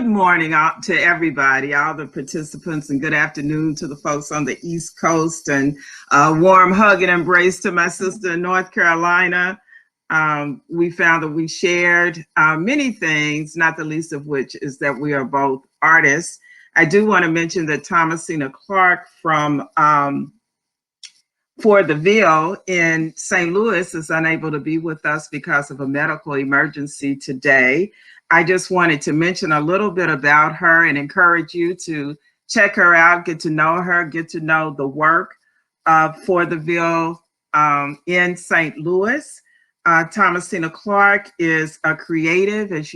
Good morning out to everybody, all the participants, and good afternoon to the folks on the East Coast, and a warm hug and embrace to my sister in North Carolina. We found that we shared many things, not the least of which is that we are both artists. I do want to mention that Thomasina Clark from For the Ville in St. Louis is unable to be with us because of a medical emergency today. I just wanted to mention a little bit about her and encourage you to check her out, get to know her, get to know the work of For the Ville in St. Louis. Thomasina Clark is a creative, and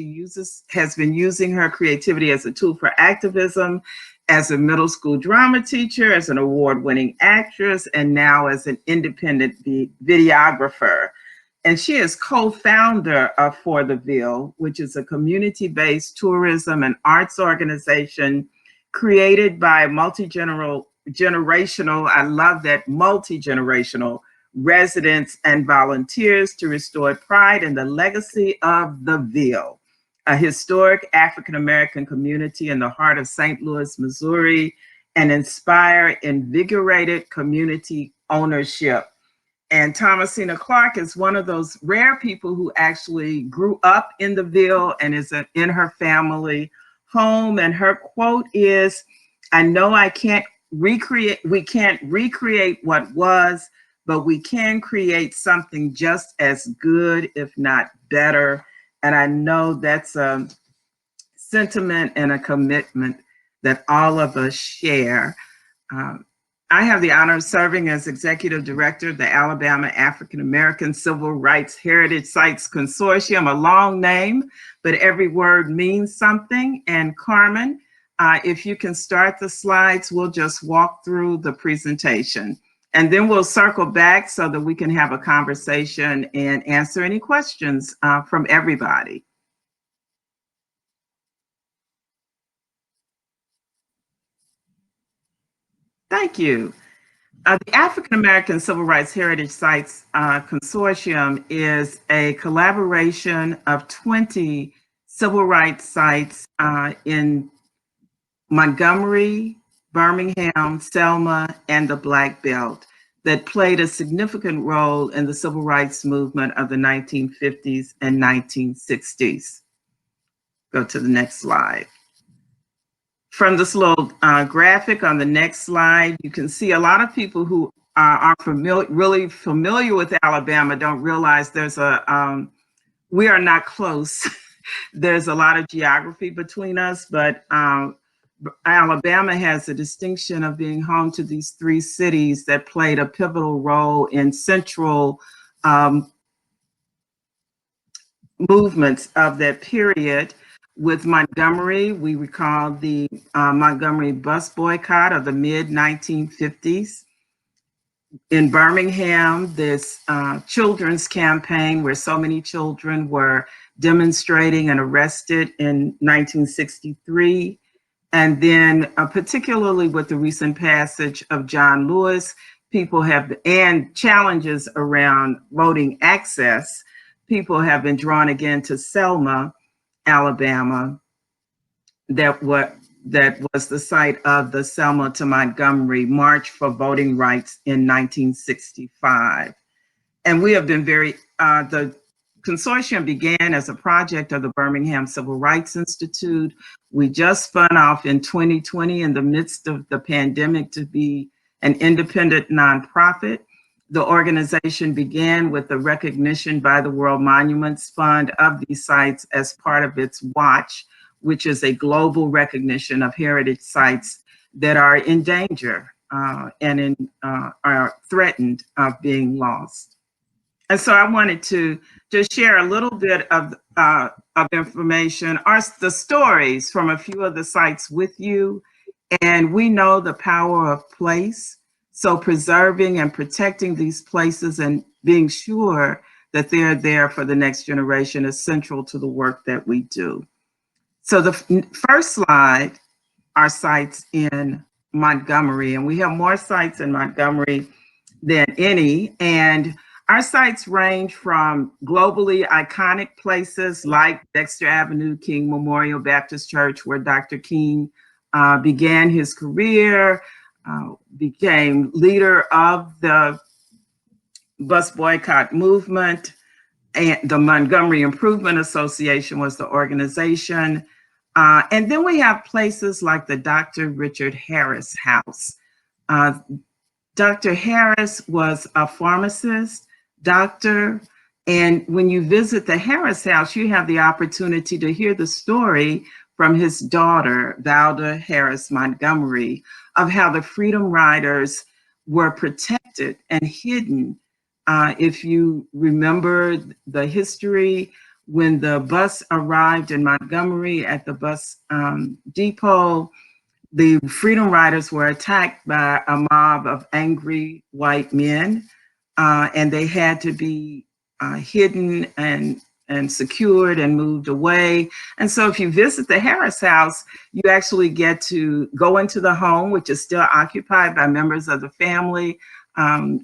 has been using her creativity as a tool for activism, as a middle school drama teacher, as an award-winning actress, and now as an independent videographer. And she is co-founder of For the Ville, which is a community-based tourism and arts organization created by multi-generational, I love that, multi-generational residents and volunteers to restore pride in the legacy of the Ville, a historic African-American community in the heart of St. Louis, Missouri, and inspire invigorated community ownership. And Thomasina Clark is one of those rare people who actually grew up in the Ville and is in her family home. And her quote is, "I know we can't recreate what was, but we can create something just as good, if not better." And I know that's a sentiment and a commitment that all of us share. I have the honor of serving as Executive Director of the Alabama African American Civil Rights Heritage Sites Consortium, a long name, but every word means something. And Carmen, if you can start the slides, we'll just walk through the presentation. And then we'll circle back so that we can have a conversation and answer any questions from everybody. Thank you. The African American Civil Rights Heritage Sites Consortium is a collaboration of 20 civil rights sites in Montgomery, Birmingham, Selma, and the Black Belt that played a significant role in the civil rights movement of the 1950s and 1960s. Go to the next slide. From this little graphic on the next slide, you can see a lot of people who are really familiar with Alabama don't realize we are not close. There's a lot of geography between us, but Alabama has the distinction of being home to these three cities that played a pivotal role in central movements of that period. With Montgomery, we recall the Montgomery bus boycott of the mid-1950s. In Birmingham, this children's campaign where so many children were demonstrating and arrested in 1963. And then particularly with the recent passage of John Lewis, and challenges around voting access, people have been drawn again to Selma, Alabama, that was the site of the Selma to Montgomery March for Voting Rights in 1965. And we have been the consortium began as a project of the Birmingham Civil Rights Institute. We just spun off in 2020 in the midst of the pandemic to be an independent nonprofit. The organization began with the recognition by the World Monuments Fund of these sites as part of its WATCH, which is a global recognition of heritage sites that are in danger and are threatened of being lost. And so I wanted to just share a little bit of information, the stories from a few of the sites with you. And we know the power of place. So preserving and protecting these places and being sure that they're there for the next generation is central to the work that we do. So the first slide are sites in Montgomery, and we have more sites in Montgomery than any. And Our sites range from globally iconic places like Dexter Avenue King Memorial Baptist Church, where Dr. King began his career, became leader of the bus boycott movement, and the Montgomery Improvement Association was the organization. And then we have places like the Dr. Richard Harris House. Dr. Harris was a pharmacist, doctor, and when you visit the Harris House, you have the opportunity to hear the story from his daughter, Valda Harris Montgomery, of how the Freedom Riders were protected and hidden. If you remember the history, when the bus arrived in Montgomery at the bus depot, the Freedom Riders were attacked by a mob of angry white men, and they had to be hidden and secured and moved away. And so if you visit the Harris House, you actually get to go into the home, which is still occupied by members of the family,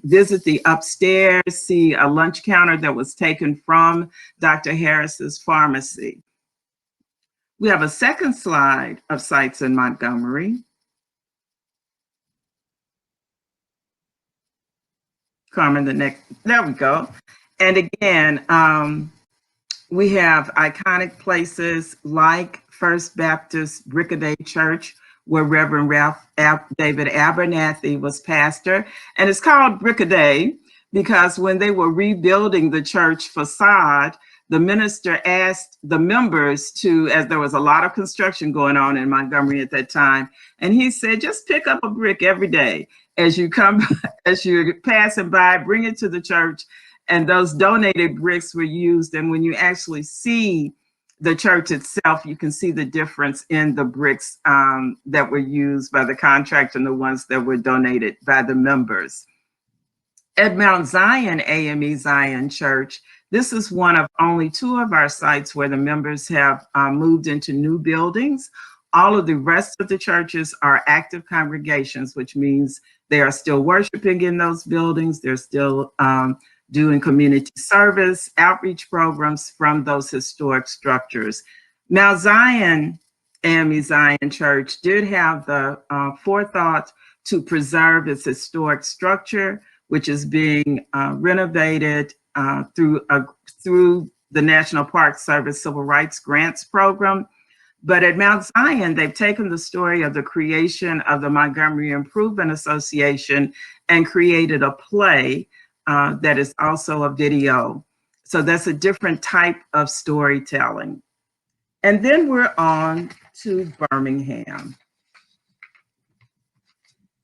visit the upstairs, see a lunch counter that was taken from Dr. Harris's pharmacy. We have a second slide of sites in Montgomery. Carmen, the next, there we go. And again, we have iconic places like First Baptist Brick-A-Day Church, where Reverend Ralph David Abernathy was pastor. And it's called Brick-A-Day because when they were rebuilding the church facade, the minister asked the members to, as there was a lot of construction going on in Montgomery at that time, and he said, just pick up a brick every day as you come, as you're passing by, bring it to the church. And those donated bricks were used. And when you actually see the church itself, you can see the difference in the bricks that were used by the contractor and the ones that were donated by the members. At Mount Zion AME Zion Church, this is one of only 2 of our sites where the members have moved into new buildings. All of the rest of the churches are active congregations, which means they are still worshiping in those buildings. They're still doing community service, outreach programs from those historic structures. Mount Zion AME Zion Church did have the forethought to preserve its historic structure, which is being renovated through the National Park Service Civil Rights Grants Program. But at Mount Zion, they've taken the story of the creation of the Montgomery Improvement Association and created a play that is also a video. So that's a different type of storytelling. And then we're on to Birmingham.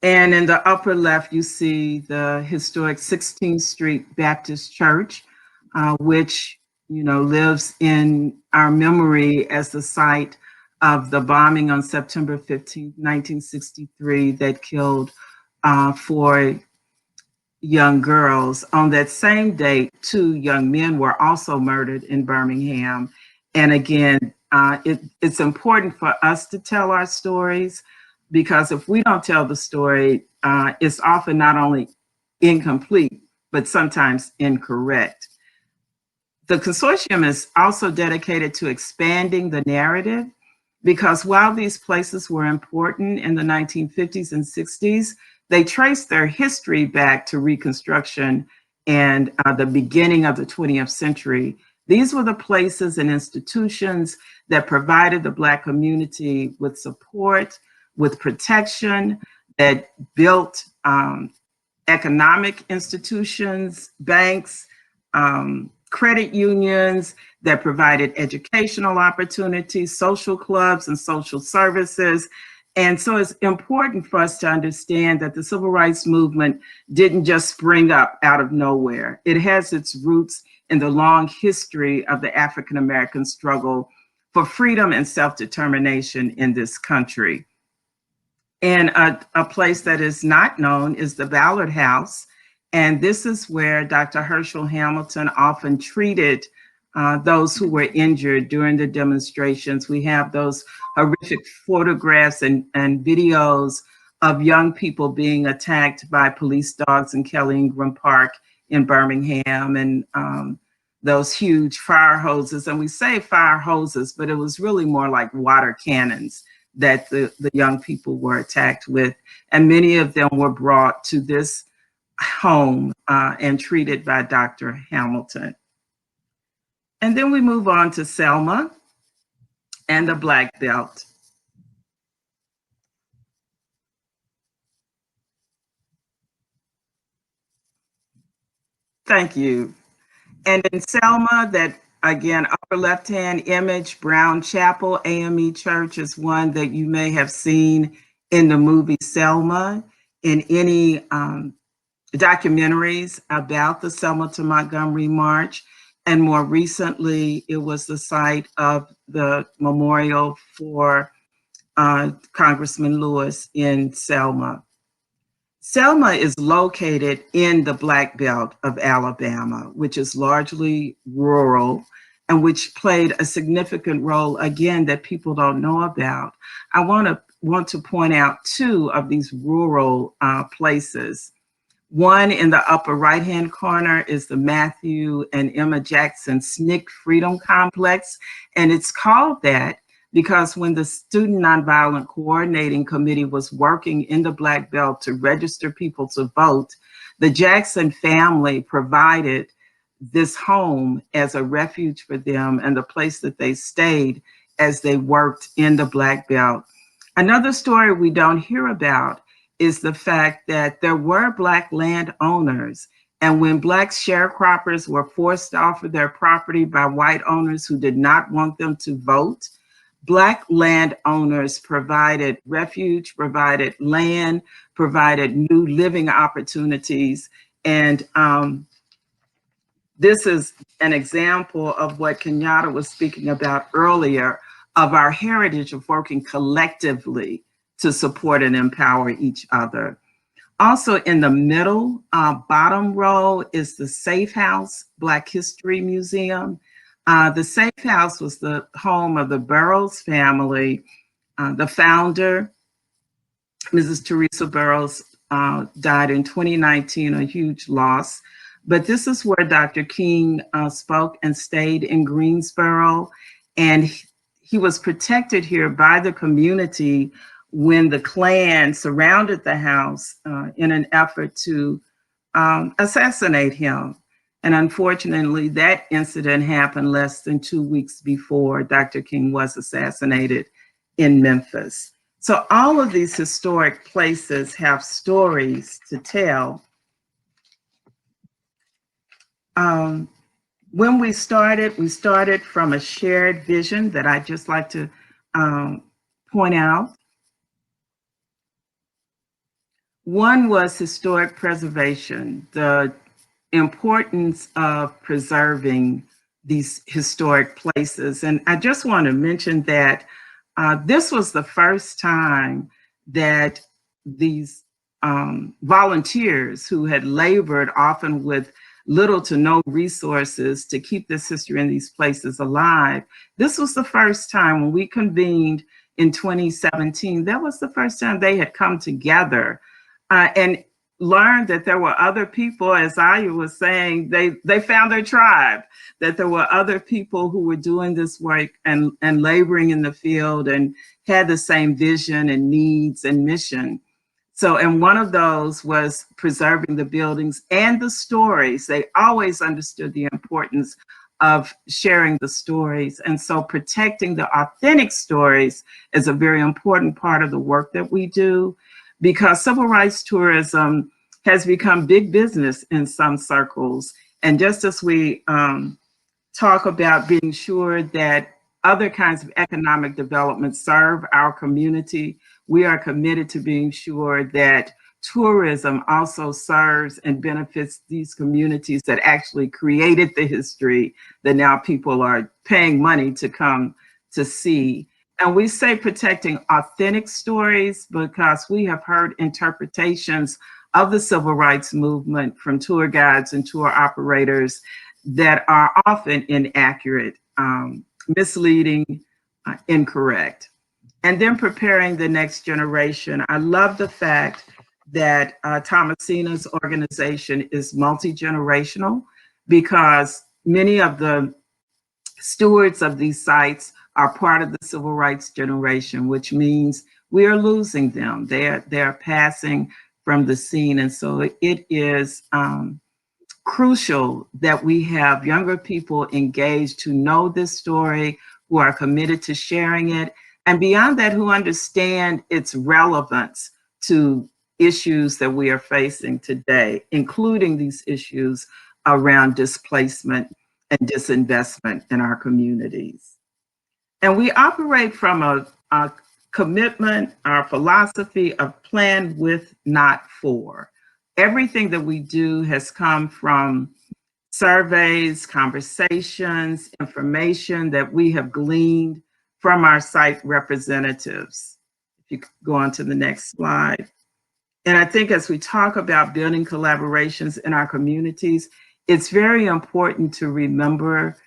And in the upper left, you see the historic 16th Street Baptist Church, which, you know, lives in our memory as the site of the bombing on September 15, 1963, that killed 4 young girls. On that same date, 2 young men were also murdered in Birmingham. And again, it's important for us to tell our stories, because if we don't tell the story, it's often not only incomplete, but sometimes incorrect. The consortium is also dedicated to expanding the narrative, because while these places were important in the 1950s and 60s, they trace their history back to Reconstruction and the beginning of the 20th century. These were the places and institutions that provided the Black community with support, with protection, that built economic institutions, banks, credit unions, that provided educational opportunities, social clubs, and social services. And so it's important for us to understand that the civil rights movement didn't just spring up out of nowhere. It has its roots in the long history of the African-American struggle for freedom and self-determination in this country. And a place that is not known is the Ballard House. And this is where Dr. Herschel Hamilton often treated those who were injured during the demonstrations. We have those horrific photographs and videos of young people being attacked by police dogs in Kelly Ingram Park in Birmingham, and those huge fire hoses. And we say fire hoses, but it was really more like water cannons that the young people were attacked with. And many of them were brought to this home and treated by Dr. Hamilton. And then we move on to Selma and the Black Belt. Thank you. And in Selma, that again, upper left-hand image, Brown Chapel AME Church is one that you may have seen in the movie Selma, in any documentaries about the Selma to Montgomery March. And more recently, it was the site of the memorial for Congressman Lewis in Selma. Selma is located in the Black Belt of Alabama, which is largely rural and which played a significant role, again, that people don't know about. I want to point out two of these rural places. One in the upper right-hand corner is the Matthew and Emma Jackson SNCC Freedom Complex, and it's called that because when the Student Nonviolent Coordinating Committee was working in the Black Belt to register people to vote, the Jackson family provided this home as a refuge for them and the place that they stayed as they worked in the Black Belt. Another story we don't hear about is the fact that there were Black landowners, and when Black sharecroppers were forced off of their property by white owners who did not want them to vote, Black landowners provided refuge, provided land, provided new living opportunities. And this is an example of what Kenyatta was speaking about earlier, of our heritage of working collectively to support and empower each other. Also in the middle, bottom row is the Safe House Black History Museum. The Safe House was the home of the Burroughs family. The founder, Mrs. Teresa Burroughs, died in 2019, a huge loss. But this is where Dr. King spoke and stayed in Greensboro. And he was protected here by the community when the Klan surrounded the house in an effort to assassinate him. And unfortunately, that incident happened less than 2 weeks before Dr. King was assassinated in Memphis. So all of these historic places have stories to tell. When we started from a shared vision that I'd just like to point out. One was historic preservation, the importance of preserving these historic places. And I just want to mention that this was the first time that these volunteers who had labored often with little to no resources to keep this history in these places alive. This was the first time when we convened in 2017, that was the first time they had come together and learned that there were other people, as Aya was saying, they found their tribe, that there were other people who were doing this work and laboring in the field and had the same vision and needs and mission. So, and one of those was preserving the buildings and the stories. They always understood the importance of sharing the stories. And so protecting the authentic stories is a very important part of the work that we do, because civil rights tourism has become big business in some circles. And just as we talk about being sure that other kinds of economic development serve our community, we are committed to being sure that tourism also serves and benefits these communities that actually created the history that now people are paying money to come to see. And we say protecting authentic stories because we have heard interpretations of the civil rights movement from tour guides and tour operators that are often inaccurate, misleading, incorrect. And then preparing the next generation. I love the fact that Thomasina's organization is multi-generational, because many of the stewards of these sites are part of the civil rights generation, which means we are losing them. They're passing from the scene. And so it is crucial that we have younger people engaged who know this story, who are committed to sharing it, and beyond that, who understand its relevance to issues that we are facing today, including these issues around displacement and disinvestment in our communities. And we operate from a commitment, our philosophy of plan with, not for. Everything that we do has come from surveys, conversations, information that we have gleaned from our site representatives. If you could go on to the next slide. And I think as we talk about building collaborations in our communities, it's very important to remember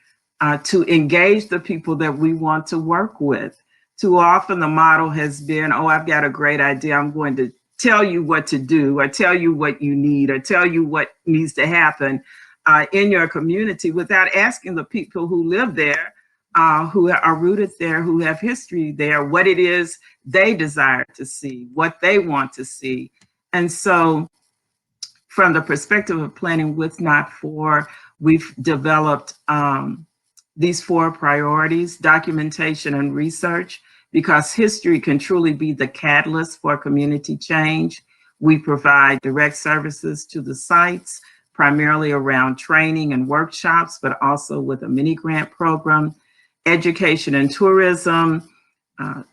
to engage the people that we want to work with. Too often the model has been, oh, I've got a great idea, I'm going to tell you what to do, or tell you what you need, or tell you what needs to happen in your community, without asking the people who live there, who are rooted there, who have history there, what it is they desire to see, what they want to see. And so from the perspective of planning with, not for, we've developed these 4 priorities: documentation and research, because history can truly be the catalyst for community change. We provide direct services to the sites, primarily around training and workshops, but also with a mini grant program. Education and tourism.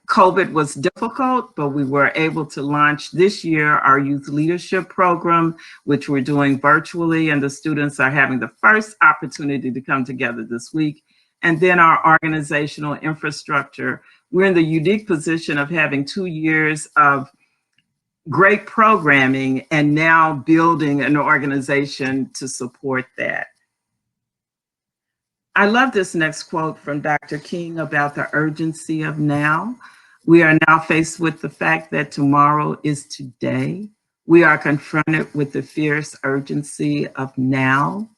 COVID was difficult, but we were able to launch this year our youth leadership program, which we're doing virtually, and the students are having the first opportunity to come together this week. And then our organizational infrastructure. We're in the unique position of having 2 years of great programming and now building an organization to support that. I love this next quote from Dr. King about the urgency of now. We are now faced with the fact that tomorrow is today. We are confronted with the fierce urgency of now.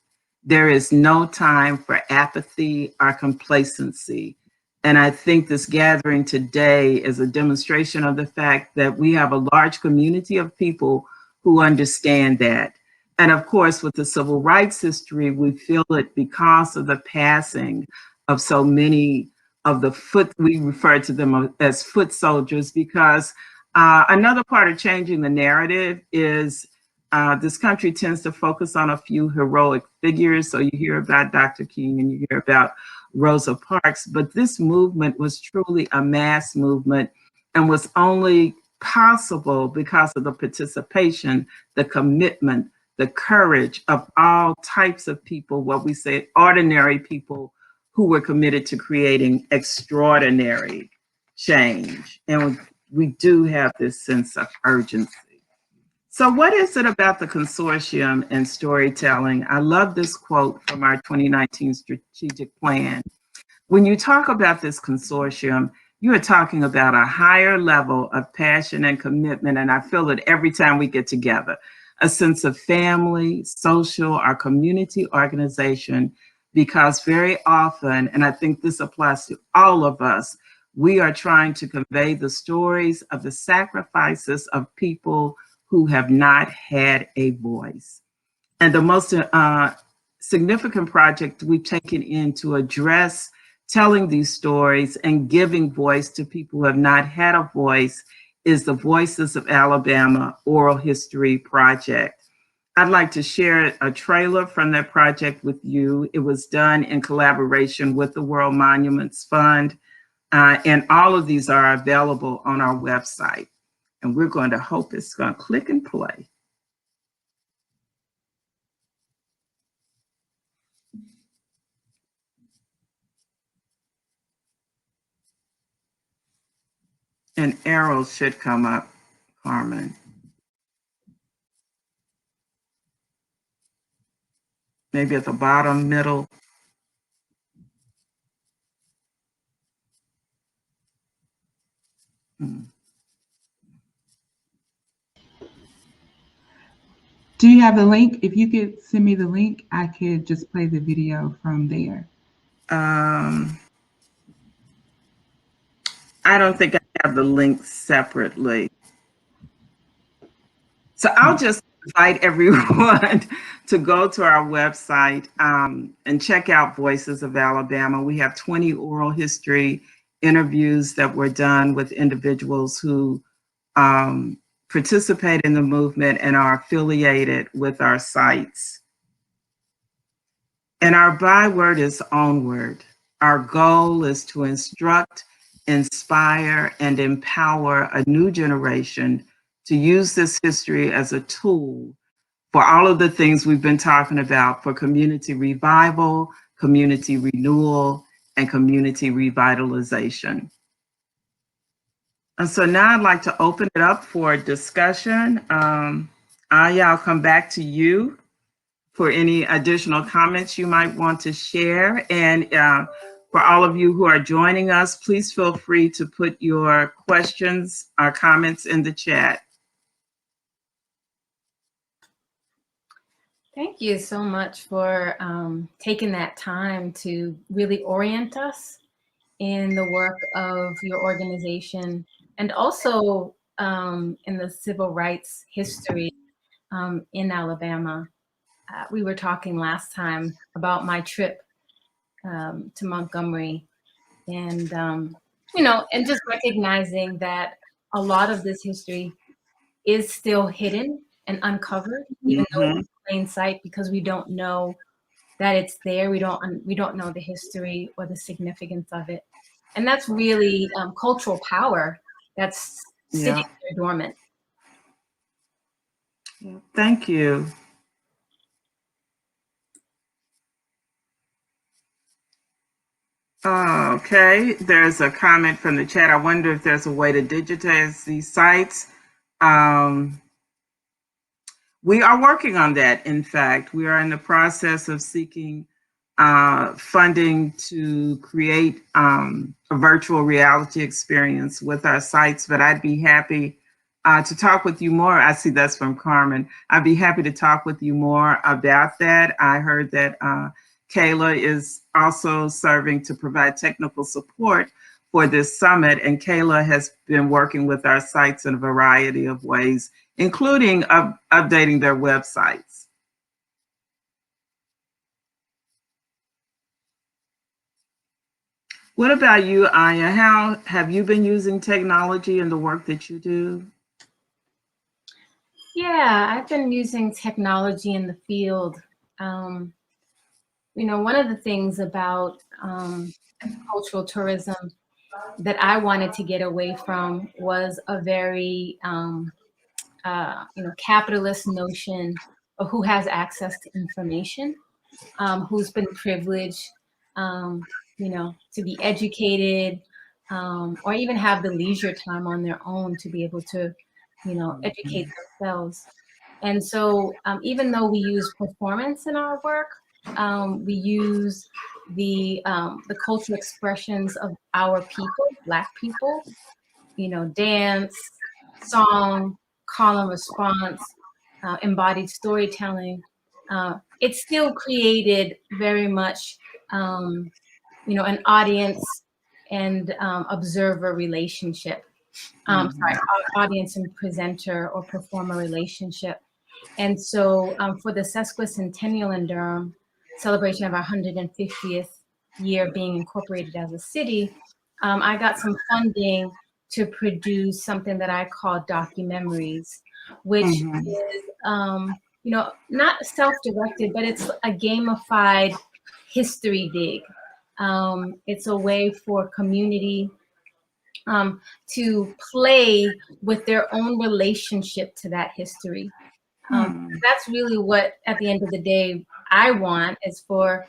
There is no time for apathy or complacency. And I think this gathering today is a demonstration of the fact that we have a large community of people who understand that. And of course, with the civil rights history, we feel it because of the passing of so many of the we refer to them as foot soldiers, because another part of changing the narrative is this country tends to focus on a few heroic figures. So you hear about Dr. King and you hear about Rosa Parks, but this movement was truly a mass movement and was only possible because of the participation, the commitment, the courage of all types of people, what we say ordinary people, who were committed to creating extraordinary change. And we do have this sense of urgency. So what is it about the consortium and storytelling? I love this quote from our 2019 strategic plan. When you talk about this consortium, you are talking about a higher level of passion and commitment. And I feel it every time we get together, a sense of family, social, or community organization, because very often, and I think this applies to all of us, we are trying to convey the stories of the sacrifices of people who have not had a voice. And the most significant project we've taken in to address telling these stories and giving voice to people who have not had a voice is the Voices of Alabama Oral History Project. I'd like to share a trailer from that project with you. It was done in collaboration with the World Monuments Fund, and all of these are available on our website. And we're going to hope it's going to click and play. And arrows should come up, Carmen. Maybe at the bottom, middle. Do you have the link? If you could send me the link, I could just play the video from there. Um, I don't think I have the link separately. So I'll just invite everyone to go to our website and check out Voices of Alabama. We have 20 oral history interviews that were done with individuals who um, participate in the movement and are affiliated with our sites. And our byword is onward. Our goal is to instruct, inspire, and empower a new generation to use this history as a tool for all of the things we've been talking about for community revival, community renewal, and community revitalization. And so now I'd like to open it up for discussion. Aya, I'll come back to you for any additional comments you might want to share. And for all of you who are joining us, please feel free to put your questions or comments in the chat. Thank you so much for taking that time to really orient us in the work of your organization and also in the civil rights history in Alabama. We were talking last time about my trip to Montgomery and, and just recognizing that a lot of this history is still hidden and uncovered, even though it's in plain sight, because we don't know that it's there. We don't know the history or the significance of it. And that's really cultural power that's sitting there dormant. Thank you. Okay, there's a comment from the chat. I wonder if there's a way to digitize these sites. We are working on that. In fact, we are in the process of seeking funding to create a virtual reality experience with our sites, but I'd be happy to talk with you more. I see that's from Carmen. I'd be happy to talk with you more about that. I heard that Kayla is also serving to provide technical support for this summit, and Kayla has been working with our sites in a variety of ways, including updating their websites. What about you, Aya? How have you been using technology in the work that you do? Yeah, I've been using technology in the field. One of the things about cultural tourism that I wanted to get away from was a very, capitalist notion of who has access to information, who's been privileged, to be educated, or even have the leisure time on their own to be able to, educate themselves. And so even though we use performance in our work, we use the cultural expressions of our people, Black people, dance, song, call and response, embodied storytelling. It still created very much, an audience and observer relationship. Sorry, audience and presenter or performer relationship. And so for the sesquicentennial in Durham, celebration of our 150th year being incorporated as a city, I got some funding to produce something that I call Documemories, which is, not self-directed, but it's a gamified history dig. It's a way for community to play with their own relationship to that history. That's really what, at the end of the day, I want is for,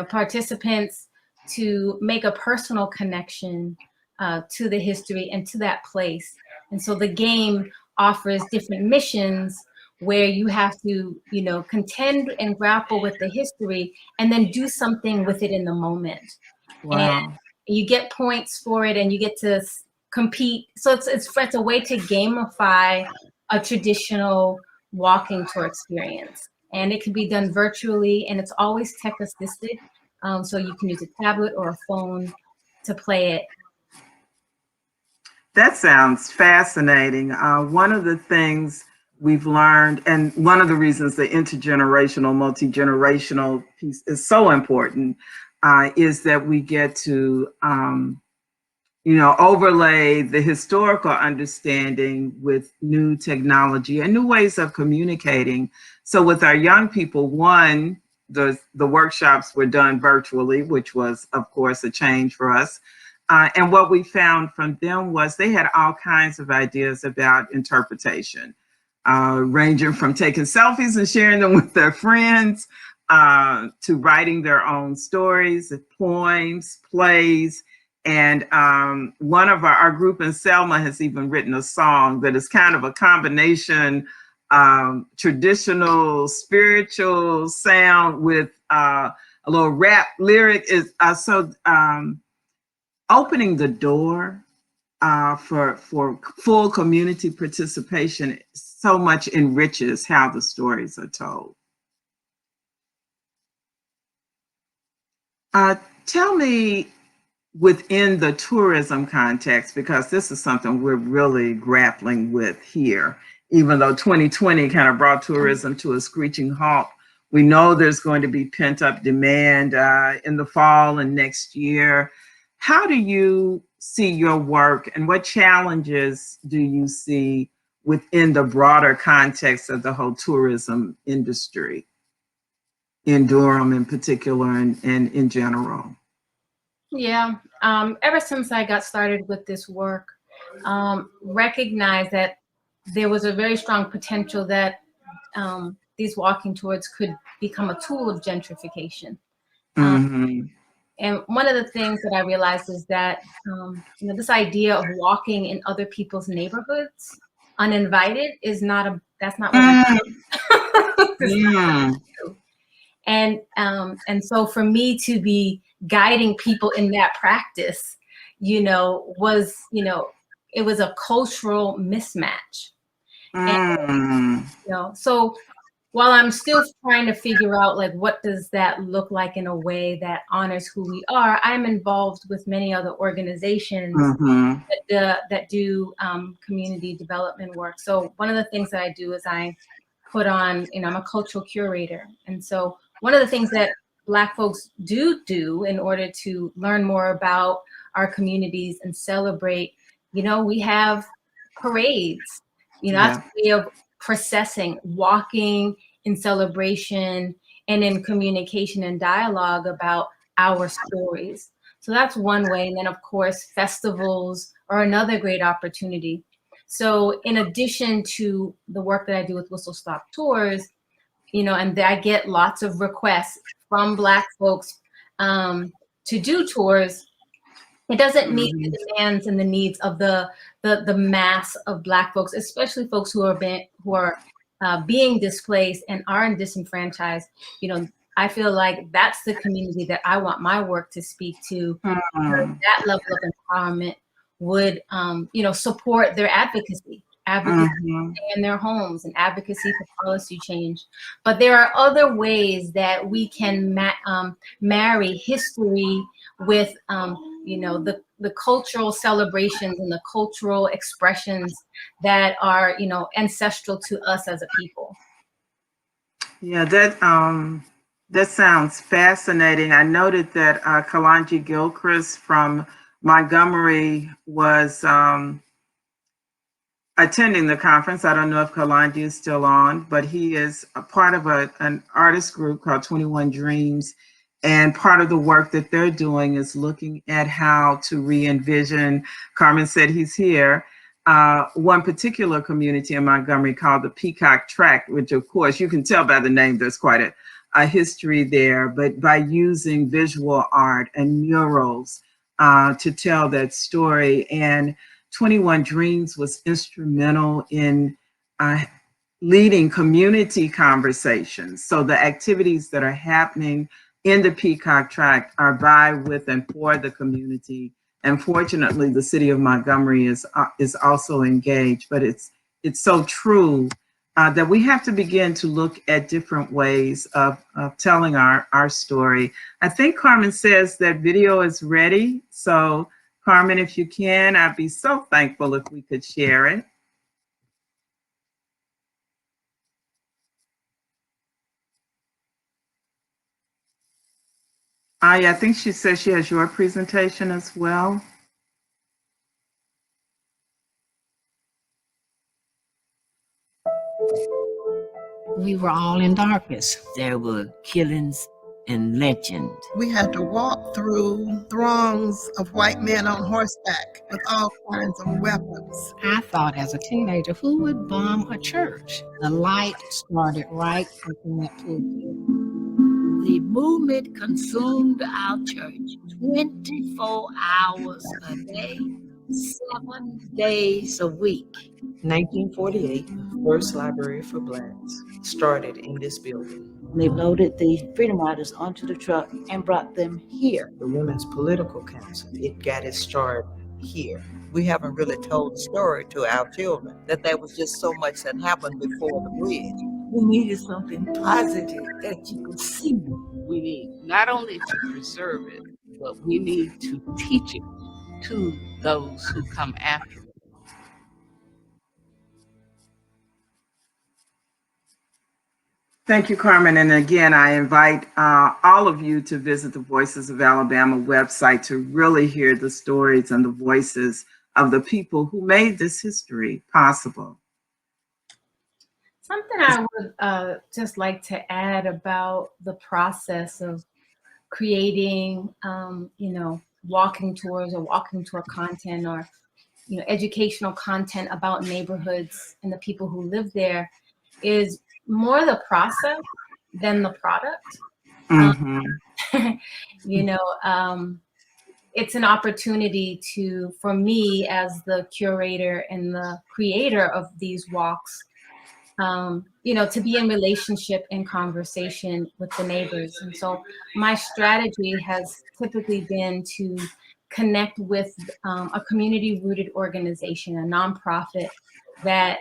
participants to make a personal connection to the history and to that place. And so the game offers different missions where you have to, contend and grapple with the history and then do something with it in the moment. Wow. And you get points for it and you get to compete. So it's a way to gamify a traditional walking tour experience. And it can be done virtually, and it's always tech assisted. So you can use a tablet or a phone to play it. That sounds fascinating. One of the things we've learned, and one of the reasons the intergenerational, multi-generational piece is so important, is that we get to, overlay the historical understanding with new technology and new ways of communicating. So with our young people, one, the workshops were done virtually, which was, of course, a change for us. And what we found from them was they had all kinds of ideas about interpretation, ranging from taking selfies and sharing them with their friends, to writing their own stories, poems, plays. And one of our group in Selma has even written a song that is kind of a combination traditional, spiritual sound with a little rap lyric. Is opening the door for full community participation so much enriches how the stories are told. Tell me, within the tourism context, because this is something we're really grappling with here, even though 2020 kind of brought tourism to a screeching halt, we know there's going to be pent-up demand in the fall and next year. How do you see your work, and what challenges do you see within the broader context of the whole tourism industry in Durham in particular and in general? Yeah, ever since I got started with this work, recognized that there was a very strong potential that these walking tours could become a tool of gentrification. And one of the things that I realized is that this idea of walking in other people's neighborhoods uninvited is that's not what I'm and so for me to be guiding people in that practice, was, it was a cultural mismatch. And, so while I'm still trying to figure out, like, what does that look like in a way that honors who we are, I'm involved with many other organizations that do community development work. So one of the things that I do is I put on, I'm a cultural curator. And so one of the things that Black folks do in order to learn more about our communities and celebrate, we have parades, that's a way of processing, walking in celebration and in communication and dialogue about our stories. So that's one way. And then, of course, festivals are another great opportunity. So in addition to the work that I do with Whistle Stop Tours, and I get lots of requests from Black folks to do tours, it doesn't meet the demands and the needs of the mass of Black folks, especially folks who are being displaced and are disenfranchised. I feel like that's the community that I want my work to speak to. That level of empowerment would, support their advocacy in their homes and advocacy for policy change. But there are other ways that we can marry history with, the cultural celebrations and the cultural expressions that are, ancestral to us as a people. Yeah, that sounds fascinating. I noted that Kalonji Gilchrist from Montgomery was attending the conference. I don't know if Kalonji is still on, but he is a part of an artist group called 21 Dreams. And part of the work that they're doing is looking at how to re-envision, Carmen said he's here, one particular community in Montgomery called the Peacock Tract, which of course you can tell by the name, there's quite a history there, but by using visual art and murals to tell that story. And 21 Dreams was instrumental in leading community conversations. So the activities that are happening in the Peacock Tract are by, with, and for the community. And fortunately, the city of Montgomery is also engaged. But it's so true that we have to begin to look at different ways of telling our story. I think Carmen says that video is ready. So Carmen, if you can, I'd be so thankful if we could share it. I think she says she has your presentation as well. We were all in darkness. There were killings and lynchings. We had to walk through throngs of white men on horseback with all kinds of weapons. I thought as a teenager, who would bomb a church? The light started right in that pulpit. The movement consumed our church 24 hours a day, 7 days a week. 1948, First Library for Blacks started in this building. They loaded the Freedom Riders onto the truck and brought them here. The Women's Political Council, it got its start here. We haven't really told the story to our children, that there was just so much that happened before the bridge. We needed something positive that you could see. We need not only to preserve it, but we need to teach it to those who come after it. Thank you, Carmen. And again, I invite all of you to visit the Voices of Alabama website to really hear the stories and the voices of the people who made this history possible. Something I would just like to add about the process of creating, walking tours or walking tour content or, educational content about neighborhoods and the people who live there is more the process than the product. It's an opportunity for me as the curator and the creator of these walks, to be in relationship and conversation with the neighbors. And so my strategy has typically been to connect with a community-rooted organization, a nonprofit that,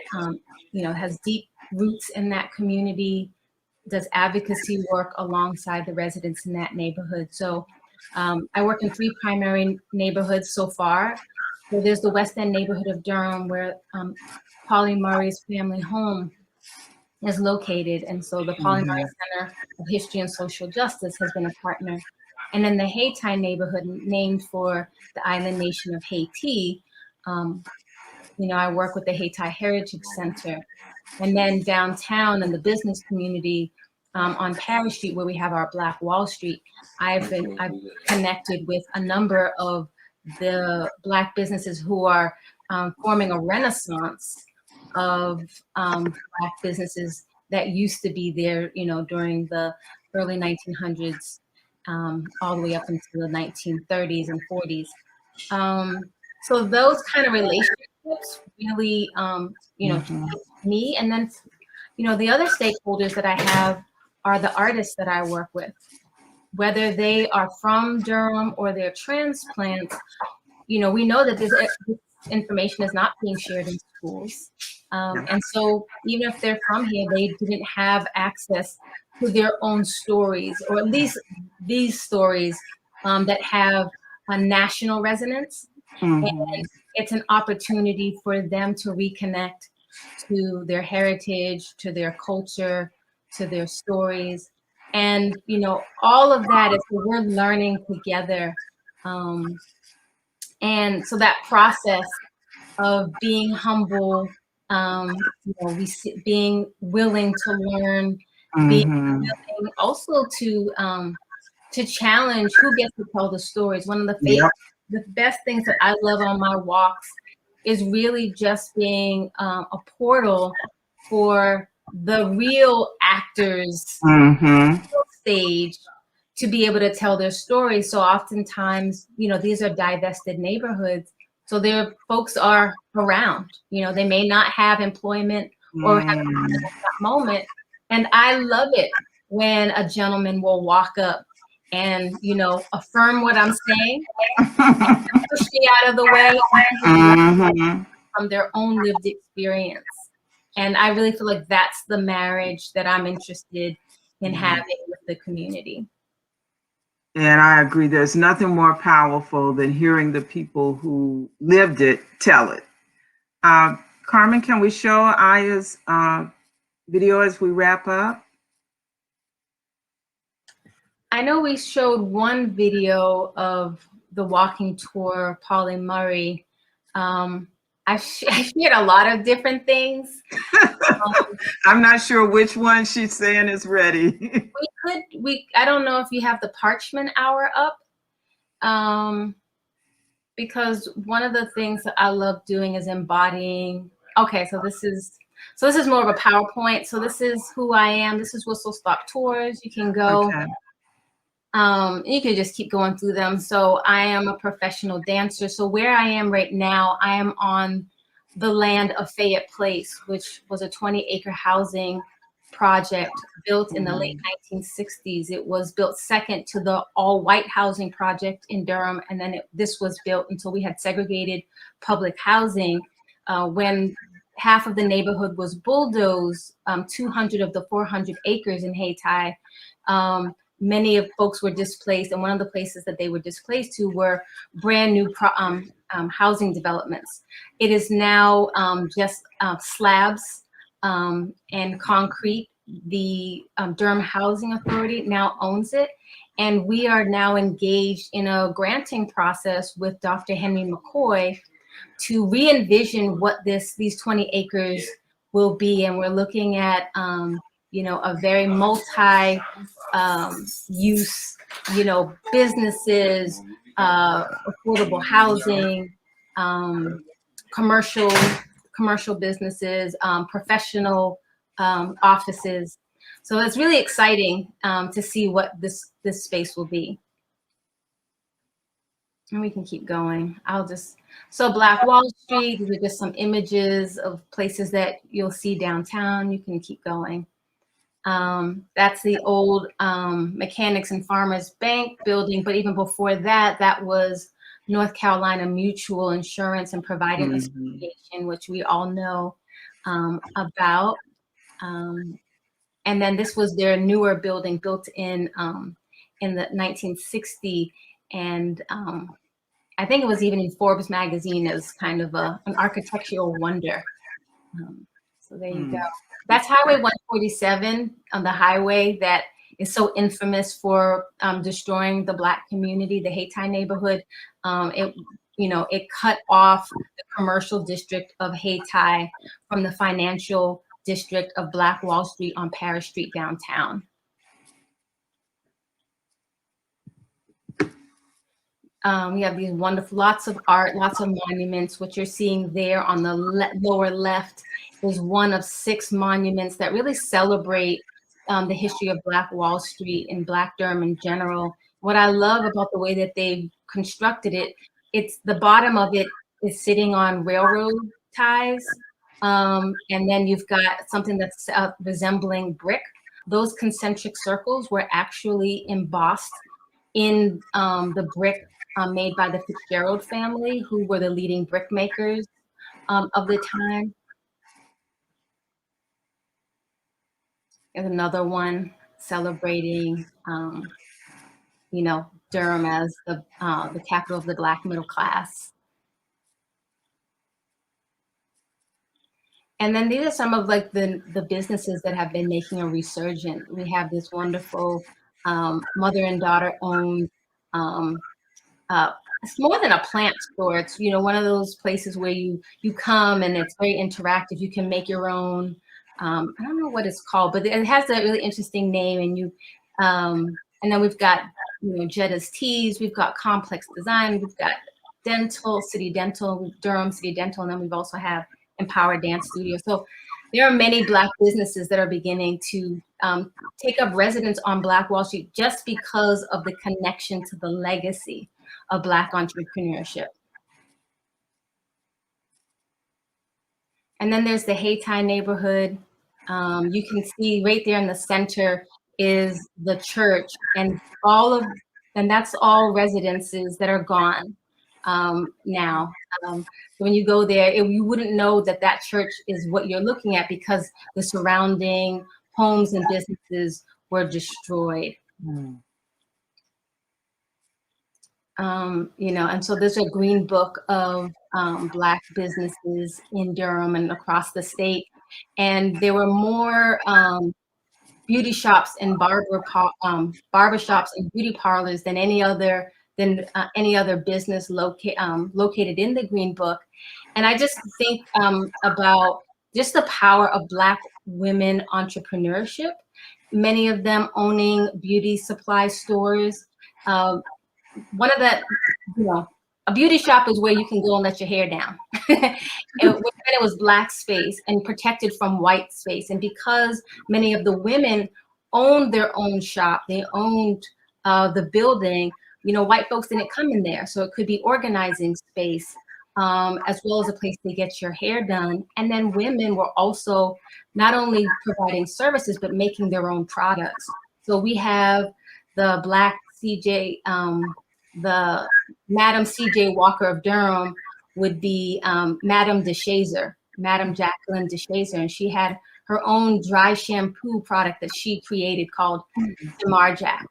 has deep roots in that community, does advocacy work alongside the residents in that neighborhood. So I work in 3 primary neighborhoods so far. So there's the West End neighborhood of Durham where Pauli Murray's family home is located. And so the Pauli Murray Center of History and Social Justice has been a partner. And then the Haiti neighborhood, named for the island nation of Haiti, I work with the Haiti Heritage Center. And then downtown in the business community on Parish Street, where we have our Black Wall Street, I've connected with a number of the Black businesses who are forming a renaissance of Black businesses that used to be there, during the early 1900s, all the way up into the 1930s and 40s. So those kind of relationships really, me. And then, the other stakeholders that I have are the artists that I work with, whether they are from Durham or they're transplants. We know that this information is not being shared in schools. And so even if they're from here, they didn't have access to their own stories, or at least these stories that have a national resonance. And it's an opportunity for them to reconnect to their heritage, to their culture, to their stories. And, all of that is what we're learning together. And so that process of being humble, being willing to learn, being willing also to challenge who gets to tell the stories. One of the best things that I love on my walks is really just being a portal for the real actors on stage to be able to tell their stories. So oftentimes, these are divested neighborhoods. So their folks are around, they may not have employment or have that moment. And I love it when a gentleman will walk up and, affirm what I'm saying, and push me out of the way from their own lived experience. And I really feel like that's the marriage that I'm interested in having with the community. And I agree. There's nothing more powerful than hearing the people who lived it tell it. Carmen, can we show Aya's video as we wrap up? I know we showed one video of the walking tour, Polly Murray. I shared a lot of different things. I'm not sure which one she's saying is ready. I don't know if you have the Parchment Hour up. Because one of the things that I love doing is embodying. Okay, so this is more of a PowerPoint. So this is who I am. This is Whistle Stop Tours. You can go. Okay. You can just keep going through them. So I am a professional dancer. So where I am right now, I am on the land of Fayette Place, which was a 20-acre housing project built in the late 1960s. It was built second to the all-white housing project in Durham, and then this was built until we had segregated public housing. When half of the neighborhood was bulldozed, 200 of the 400 acres in Hayti, many of folks were displaced, and one of the places that they were displaced to were brand new housing developments. It is now just slabs and concrete. The Durham Housing Authority now owns it, and we are now engaged in a granting process with Dr. Henry McCoy to re-envision what these 20 acres will be, and we're looking at a very multi use, businesses, affordable housing, commercial businesses, professional offices. So it's really exciting to see what this space will be. And we can keep going. So Black Wall Street, these are just some images of places that you'll see downtown. You can keep going. That's the old Mechanics and Farmers Bank building, but even before that, that was North Carolina Mutual Insurance and Providing Association, which we all know about. And then this was their newer building built in the 1960s, and I think it was even in Forbes magazine as kind of an architectural wonder. So there you go. That's Highway 147 on the highway that is so infamous for destroying the Black community, the Hayti neighborhood. It cut off the commercial district of Hayti from the financial district of Black Wall Street on Paris Street downtown. We have these wonderful, lots of art, lots of monuments. What you're seeing there on the lower left is one of 6 monuments that really celebrate the history of Black Wall Street and Black Durham in general. What I love about the way that they've constructed it, it's the bottom of it is sitting on railroad ties. And then you've got something that's resembling brick. Those concentric circles were actually embossed in the brick made by the Fitzgerald family, who were the leading brick makers of the time. There's another one celebrating, Durham as the capital of the Black middle class. And then these are some of the businesses that have been making a resurgence. We have this wonderful mother and daughter owned, it's more than a plant store. It's, one of those places where you come and it's very interactive. You can make your own, I don't know what it's called, but it has a really interesting name. And then we've got, Jetta's Teas, we've got Complex Design, we've got City Dental, Durham City Dental, and then we've also have Empower Dance Studio. So there are many Black businesses that are beginning to take up residence on Black Wall Street just because of the connection to the legacy of Black entrepreneurship. And then there's the Hayti neighborhood. You can see right there in the center is the church, and that's all residences that are gone. now. So when you go there, you wouldn't know that that church is what you're looking at because the surrounding homes and businesses were destroyed. You know, and so there's a green book of Black businesses in Durham and across the state. And there were more beauty shops and barber shops and beauty parlors than any other business located in the Green Book. And I just think about just the power of Black women entrepreneurship, many of them owning beauty supply stores. One of the, you know, a beauty shop is where you can go and let your hair down. And it was Black space and protected from white space. And because many of the women owned their own shop, they owned the building, you know, white folks didn't come in there. So it could be organizing space, as well as a place to get your hair done. And then women were also not only providing services, but making their own products. So we have the Black CJ, the Madam CJ Walker of Durham would be Madam DeShazer, Madam Jacqueline DeShazer, and she had her own dry shampoo product that she created called Demarjac.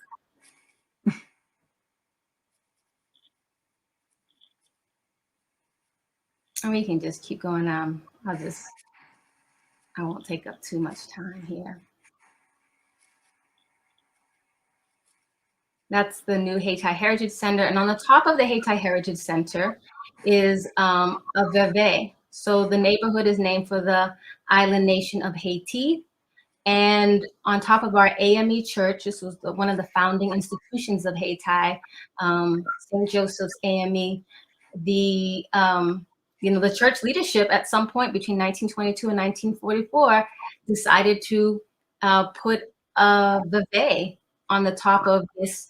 And we can just keep going. I won't take up too much time here. That's the new Haiti Heritage Center. And on the top of the Haiti Heritage Center is a veve. So the neighborhood is named for the island nation of Haiti. And on top of our AME church, this was one of the founding institutions of Haiti, St. Joseph's AME, the church leadership at some point between 1922 and 1944 decided to put a veve on the top of this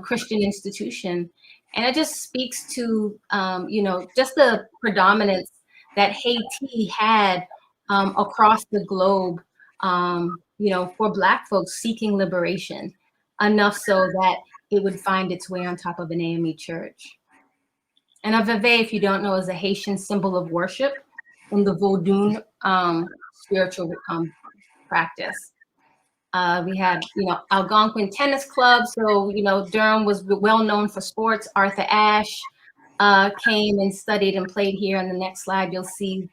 Christian institution. And it just speaks to, just the predominance that Haiti had across the globe, for Black folks seeking liberation, enough so that it would find its way on top of an AME church. And a veve, if you don't know, is a Haitian symbol of worship in the Vodun spiritual practice. We had, Algonquin Tennis Club. So, Durham was well known for sports. Arthur Ashe came and studied and played here. On the next slide, you'll see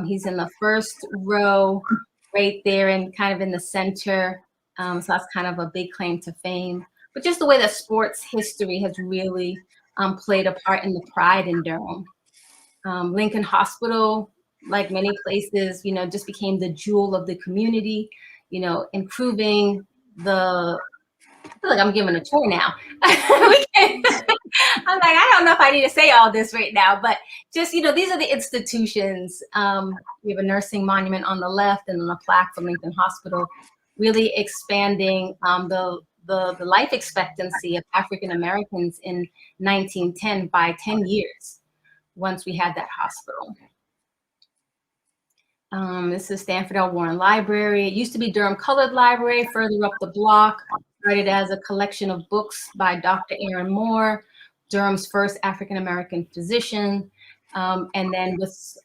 he's in the first row right there and kind of in the center. So that's kind of a big claim to fame. But just the way that sports history has really played a part in the pride in Durham. Lincoln Hospital, like many places, just became the jewel of the community, improving I feel like I'm giving a tour now. I'm like, I don't know if I need to say all this right now, but just, these are the institutions. We have a nursing monument on the left and then a plaque for Lincoln Hospital, really expanding the life expectancy of African Americans in 1910 by 10 years once we had that hospital. This is Stanford L. Warren Library. It used to be Durham Colored Library, further up the block. Started as a collection of books by Dr. Aaron Moore, Durham's first African-American physician. And then with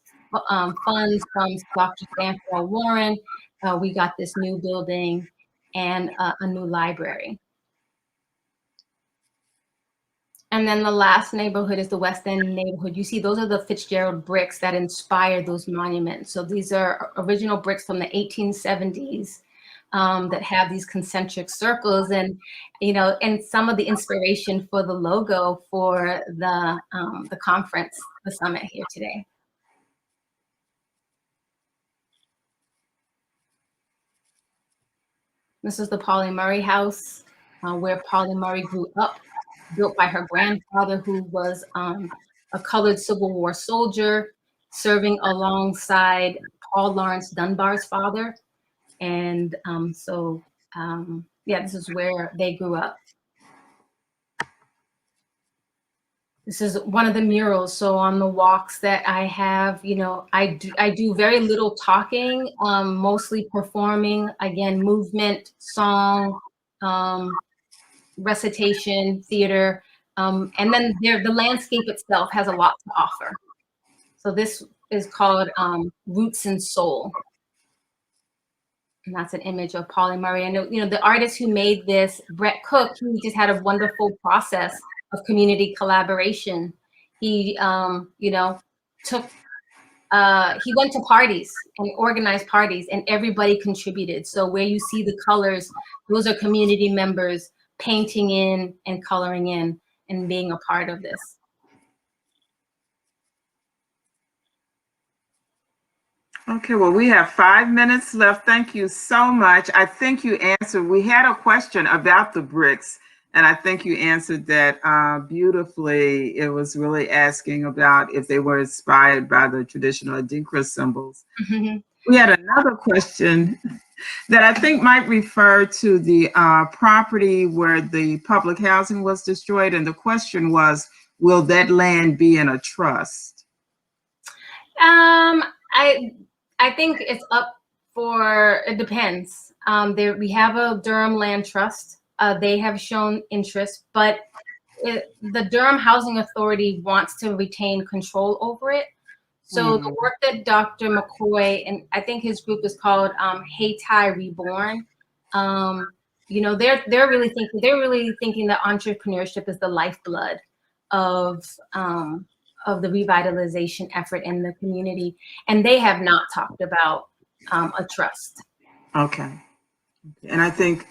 funds from Dr. Stanford L. Warren, we got this new building and a new library. And then the last neighborhood is the West End neighborhood. You see, those are the Fitzgerald bricks that inspired those monuments. So these are original bricks from the 1870s that have these concentric circles, and and some of the inspiration for the logo for the conference, the summit here today. This is the Pauli Murray House, where Pauli Murray grew up, built by her grandfather, who was a colored Civil War soldier serving alongside Paul Laurence Dunbar's father. And this is where they grew up. This is one of the murals. So on the walks that I have, I do very little talking, mostly performing, again, movement, song, recitation, theater, And then the landscape itself has a lot to offer. So this is called Roots and Soul. And that's an image of Pauli Murray. I know, the artist who made this, Brett Cook, he just had a wonderful process of community collaboration. He, he went to parties and organized parties, and everybody contributed. So where you see the colors, those are community members painting in and coloring in and being a part of this. Okay, well, we have 5 minutes left. Thank you so much. I think you answered, we had a question about the bricks, and I think you answered that beautifully. It was really asking about if they were inspired by the traditional Adinkra symbols. Mm-hmm. We had another question that I think might refer to the property where the public housing was destroyed. And the question was, will that land be in a trust? I think it's up for, it depends. We have a Durham Land Trust. They have shown interest, but the Durham Housing Authority wants to retain control over it. So the work that Dr. McCoy, and I think his group is called Hayti Reborn, they're really thinking that entrepreneurship is the lifeblood of the revitalization effort in the community, and they have not talked about a trust. Okay, and I think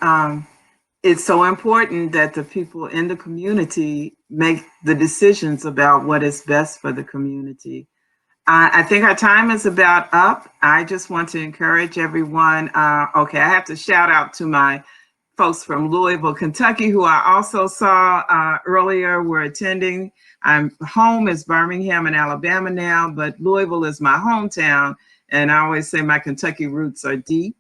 it's so important that the people in the community make the decisions about what is best for the community. I think our time is about up. I just want to encourage everyone. Okay, I have to shout out to my folks from Louisville, Kentucky, who I also saw earlier were attending. I'm home is Birmingham and Alabama now, but Louisville is my hometown. And I always say my Kentucky roots are deep.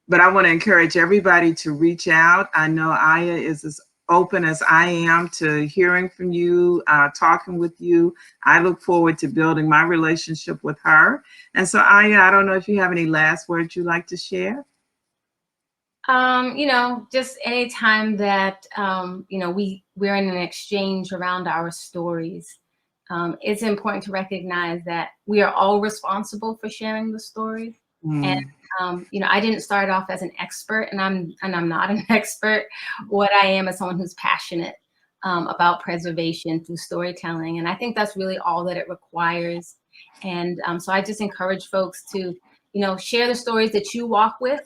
But I want to encourage everybody to reach out. I know Aya is as open as I am to hearing from you, talking with you. I look forward to building my relationship with her. And so Aya, I don't know if you have any last words you'd like to share. Just any time that, we're in an exchange around our stories, it's important to recognize that we are all responsible for sharing the story. And, I didn't start off as an expert, and I'm not an expert. What I am is someone who's passionate about preservation through storytelling. And I think that's really all that it requires. And so I just encourage folks to, share the stories that you walk with.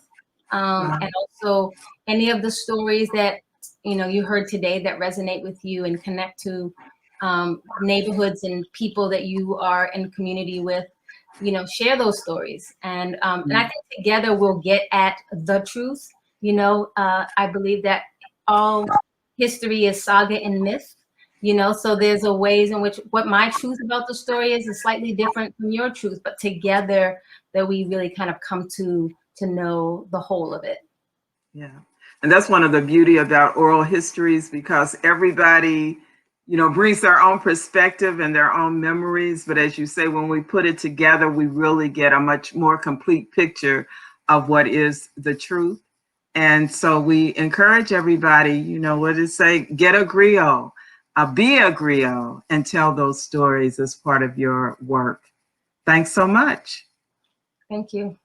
And also any of the stories that, you heard today that resonate with you and connect to neighborhoods and people that you are in community with, share those stories. And I think together we'll get at the truth. I believe that all history is saga and myth, so there's a ways in which what my truth about the story is slightly different from your truth, but together that we really kind of come to know the whole of it. Yeah. And that's one of the beauty about oral histories, because everybody, brings their own perspective and their own memories. But as you say, when we put it together, we really get a much more complete picture of what is the truth. And so we encourage everybody, what does it say? Get a griot, be a griot, and tell those stories as part of your work. Thanks so much. Thank you.